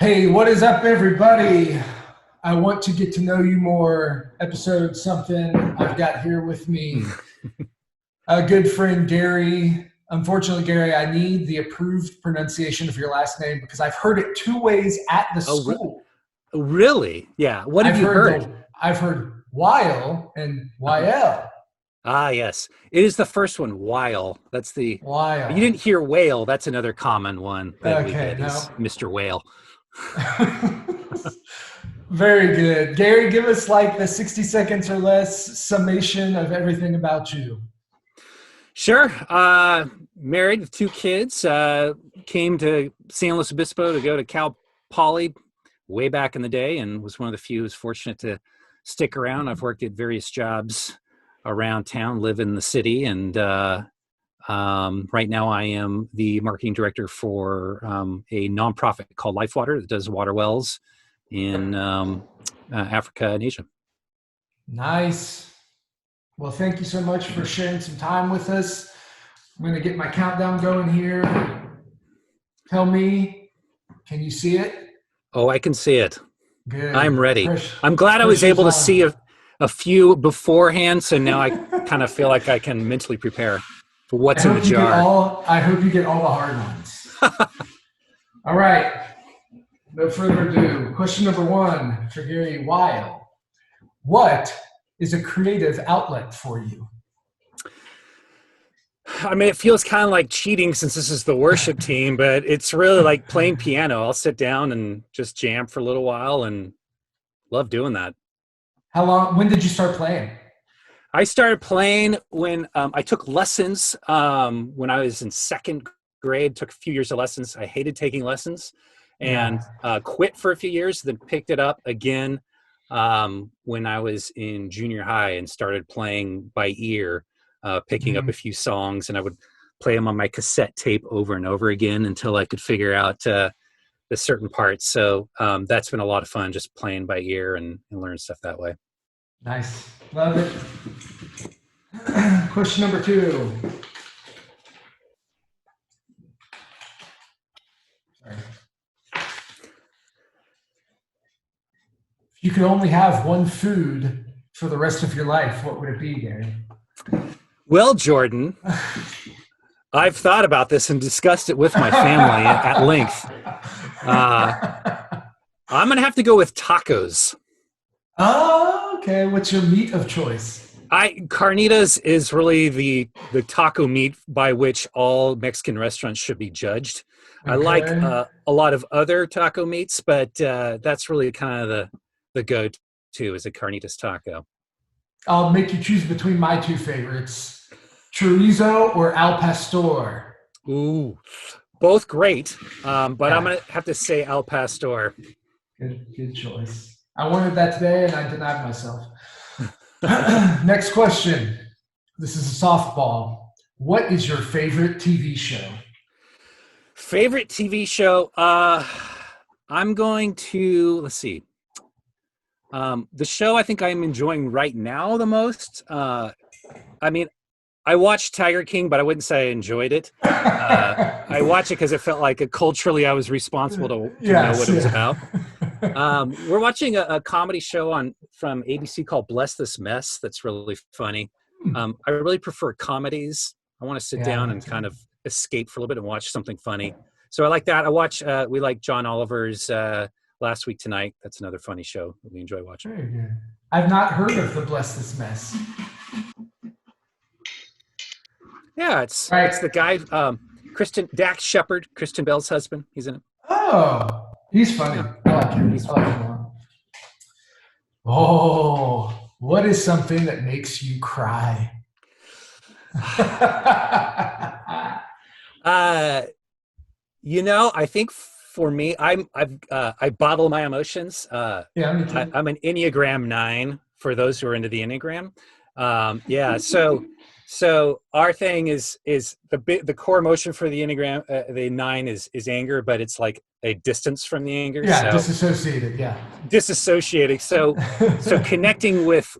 Hey, what is up, everybody? I want to get to know you more. Episode something. I've got here with me a good friend, Gary. Unfortunately, Gary, I need the approved pronunciation of your last name because I've heard it two ways at the Oh, school. really? Yeah. What have you heard? I've heard Weyel and Yl. Ah, yes. It is the first one, Whale. That's the. You Weyel. didn't hear whale. That's another common one that we Okay, get no. is Mr. Whale. Very good. Gary, give us like the 60 seconds or less summation of everything about you. Sure. Married with two kids. Came to San Luis Obispo to go to Cal Poly way back in the day, and was one of the few who was fortunate to stick around. I've worked at various jobs around town, live in the city, and right now I am the marketing director for a nonprofit called LifeWater that does water wells in Africa and Asia. Nice. Well, thank you so much for sharing some time with us. I'm going to get my countdown going here. Tell me, can you see it? Oh, I can see it. Good. I'm ready. I'm glad I was able to see a few beforehand, so now I kind of feel like I can mentally prepare for what's in the jar. I hope you get all the hard ones. All right. No further ado. Question number one for Gary Weyel. What is a creative outlet for you? I mean, it feels kind of like cheating since this is the worship team, but it's really like playing piano. I'll sit down and just jam for a little while and love doing that. When did you start playing? I started playing when I took lessons when I was in second grade, took a few years of lessons. I hated taking lessons and quit for a few years, then picked it up again when I was in junior high and started playing by ear, picking up a few songs, and I would play them on my cassette tape over and over again until I could figure out the certain parts. So that's been a lot of fun, just playing by ear and learn stuff that way. Nice. Love it. Question number two. Sorry. If you could only have one food for the rest of your life, what would it be, Gary? Well, Jordan, I've thought about this and discussed it with my family at length. I'm going to have to go with tacos. Oh, okay. What's your meat of choice? Carnitas is really the taco meat by which all Mexican restaurants should be judged. Okay. I like a lot of other taco meats, but that's really kind of the go-to is a carnitas taco. I'll make you choose between my two favorites, chorizo or al pastor. Ooh, both great, but I'm going to have to say al pastor. Good choice. I wanted that today, and I denied myself. Next question. This is a softball. What is your favorite TV show? Favorite TV show? I'm going to, let's see. The show I think I'm enjoying right now the most. I mean, I watched Tiger King, but I wouldn't say I enjoyed it. I watched it because it felt like culturally I was responsible to know what it was about. We're watching a comedy show from ABC called Bless This Mess that's really funny. I really prefer comedies. I want to sit down and kind of escape for a little bit and watch something funny. So I like that. We like John Oliver's Last Week Tonight. That's another funny show that we enjoy watching. Very good. I've not heard of the Bless This Mess. Yeah, it's the guy, Dax Shepard, Kristen Bell's husband. He's in it. Oh, he's funny. Yeah. I like him. I like him a lot. Oh, what is something that makes you cry? I think for me, I bottle my emotions. Me too. I'm an Enneagram 9 for those who are into the Enneagram. So our thing is the core emotion for the Enneagram, the 9 is anger, but it's like a distance from the anger. Yeah, disassociated. Yeah, disassociating. So connecting with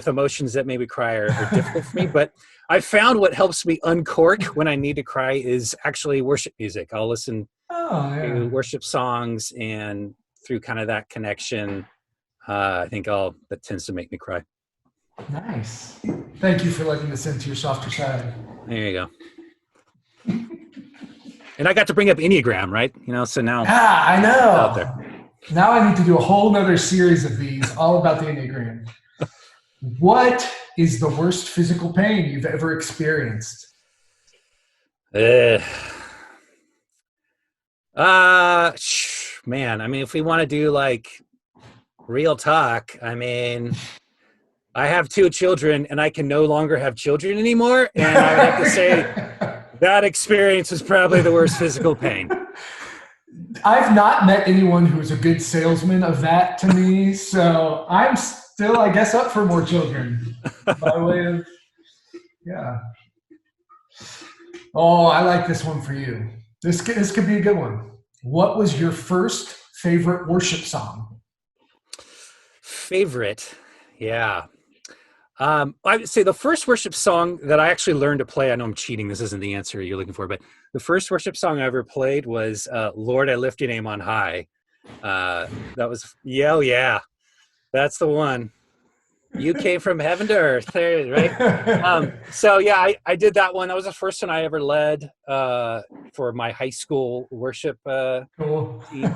emotions that maybe cry are difficult for me. But I found what helps me uncork when I need to cry is actually worship music. I'll listen to worship songs, and through kind of that connection, I think that tends to make me cry. Nice. Thank you for letting us into your softer side. There you go. And I got to bring up Enneagram, right? So now. Yeah, I know. Out there. Now I need to do a whole nother series of these all about the Enneagram. What is the worst physical pain you've ever experienced? Man, I mean, if we want to do like real talk, I mean, I have 2 children and I can no longer have children anymore. And I would have to say that experience is probably the worst physical pain. I've not met anyone who's a good salesman of that to me. So I'm still, I guess, up for more children by way of, yeah. Oh, I like this one for you. This could be a good one. What was your first favorite worship song? Favorite? Yeah. I would say the first worship song that I actually learned to play, I know I'm cheating, this isn't the answer you're looking for, but the first worship song I ever played was Lord, I Lift Your Name on High. That was, yeah, that's the one. You came from heaven to earth, right? So yeah, I did that one. That was the first one I ever led for my high school worship team.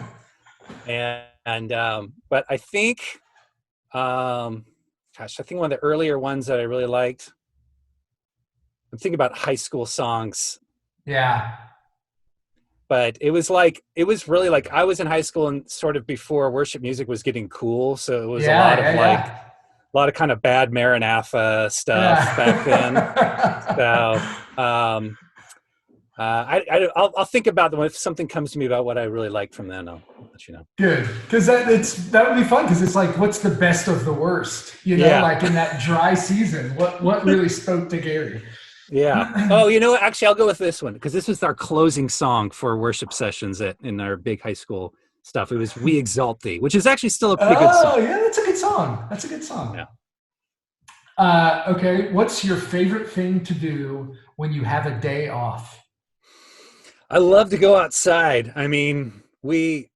And but I think, I think one of the earlier ones that I really liked, I'm thinking about high school songs. Yeah. But it was really like I was in high school and sort of before worship music was getting cool. So it was a lot of kind of bad Maranatha stuff back then. So I'll think about them. If something comes to me about what I really liked from then, I'll let you know. Good, because that would be fun. Because it's like, what's the best of the worst? Like in that dry season, what really spoke to Gary? Yeah. Oh, actually, I'll go with this one because this was our closing song for worship sessions in our big high school stuff. It was "We Exalt Thee," which is actually still a pretty good song. Oh, yeah, that's a good song. Yeah. Okay, what's your favorite thing to do when you have a day off? I love to go outside. I mean,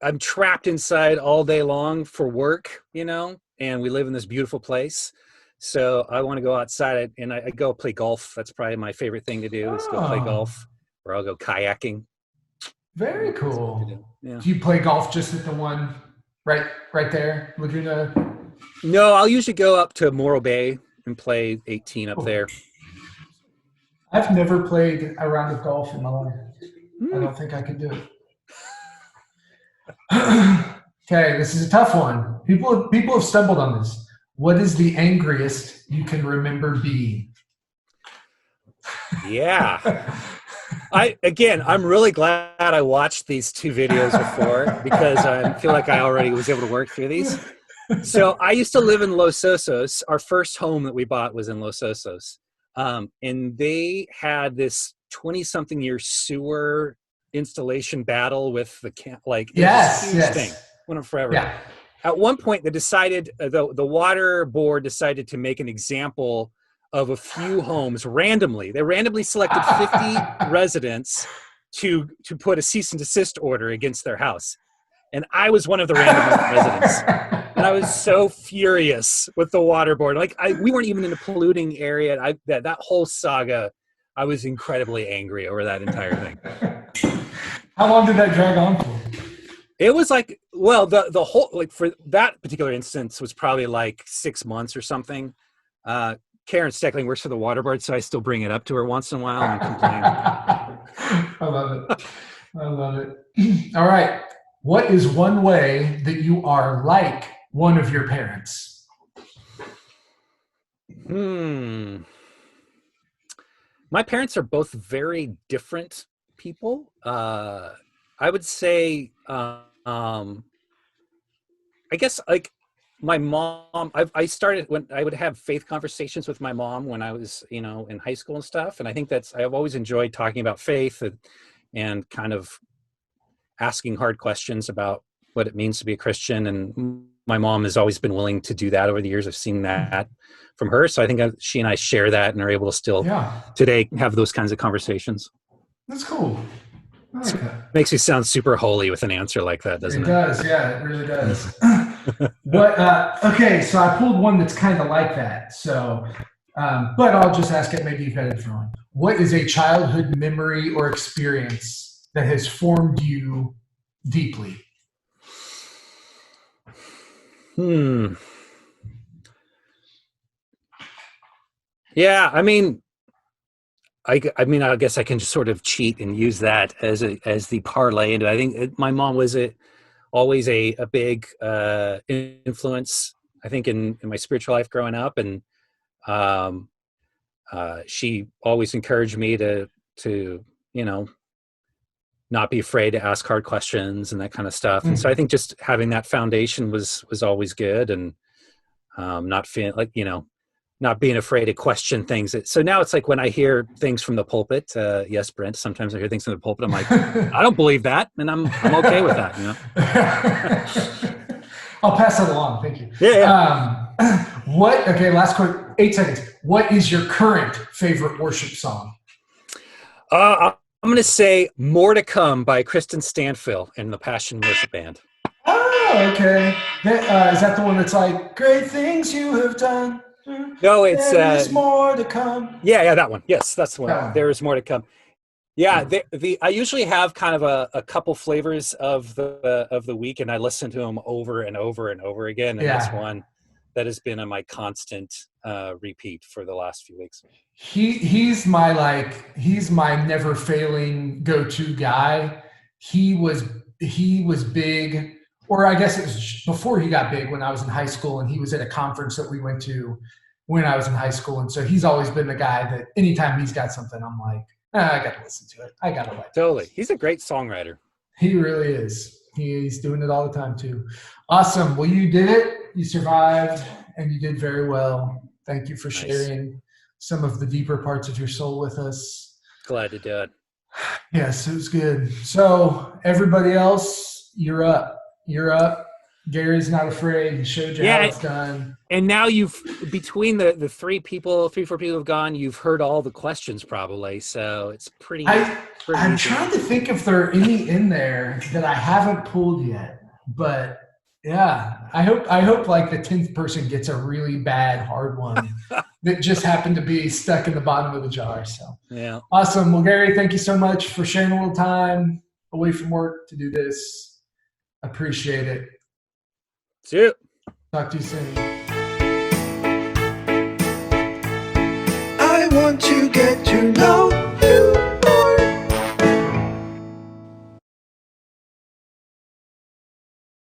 I'm trapped inside all day long for work, and we live in this beautiful place. So I want to go outside and I go play golf. That's probably my favorite thing to do is go play golf, or I'll go kayaking. Very cool. Yeah. Do you play golf just at the one right there? No, I'll usually go up to Morro Bay and play 18 up there. I've never played a round of golf in my life. I don't think I could do it. Okay, this is a tough one. People have stumbled on this. What is the angriest you can remember being? Yeah. I'm really glad I watched these 2 videos before because I feel like I already was able to work through these. So I used to live in Los Osos. Our first home that we bought was in Los Osos. And they had this 20-something year sewer installation battle with the thing. Went on forever. Yeah. At one point, they decided the water board decided to make an example of a few homes randomly. They randomly selected 50 residents to put a cease and desist order against their house, and I was one of the random residents. And I was so furious with the water board. We weren't even in a polluting area. That whole saga, I was incredibly angry over that entire thing. How long did that drag on for? It was the whole, for that particular instance was probably 6 months or something. Karen Steckling works for the water board, so I still bring it up to her once in a while and complain. I love it. All right. What is one way that you are like one of your parents? My parents are both very different people. I would say, I guess my mom, I started when I would have faith conversations with my mom when I was, in high school and stuff. And I think I've always enjoyed talking about faith and kind of asking hard questions about what it means to be a Christian. And my mom has always been willing to do that over the years. I've seen that from her. So I think she and I share that and are able to still today have those kinds of conversations. That's cool. I like that. Makes you sound super holy with an answer like that, doesn't it? It does, yeah, it really does. Okay, so I pulled one that's kind of like that. So, but I'll just ask it. Maybe you've had a different one. What is a childhood memory or experience that has formed you deeply? Yeah, I mean, I guess I can just sort of cheat and use that as the parlay into it. I think my mom was always a big influence, I think, in my spiritual life growing up, and she always encouraged me to not be afraid to ask hard questions and that kind of stuff. And so I think just having that foundation was always good, and not feeling like, not being afraid to question things. So now it's like when I hear things from the pulpit, yes, Brent, sometimes I hear things from the pulpit. I'm like, I don't believe that. And I'm okay with that. I'll pass that along. Thank you. Yeah. Okay. Last quick, 8 seconds. What is your current favorite worship song? I'm going to say More to Come by Kristen Stanfill and the Passion Worship Band. Oh, okay. Is that the one that's like, great things you have done? No, it's There's more to come. Yeah, that one. Yes, that's the one. There is more to come. Yeah, I usually have kind of a couple flavors of the week, and I listen to them over and over and over again. And that's one that has been my constant repeat for the last few weeks. He's my never failing go-to guy. He was big, or I guess it was before he got big, when I was in high school, and he was at a conference that we went to when I was in high school. And so he's always been the guy that anytime he's got something, I'm like, I got to listen to it. I got to like it. Totally. He's a great songwriter. He really is. He's doing it all the time too. Awesome. Well, you did it. You survived, and you did very well. Thank you for sharing some of the deeper parts of your soul with us. Glad to do it. Yes, it was good. So everybody else, you're up. You're up. Gary's not afraid. He showed you how it's done. And now between the 3 or 4 people who've gone, you've heard all the questions probably. So it's pretty. I'm trying to think if there are any in there that I haven't pulled yet. But yeah, I hope like the 10th person gets a really bad hard one that just happened to be stuck in the bottom of the jar. So yeah, awesome. Well, Gary, thank you so much for sharing a little time away from work to do this. Appreciate it. See you. Talk to you soon. I want to get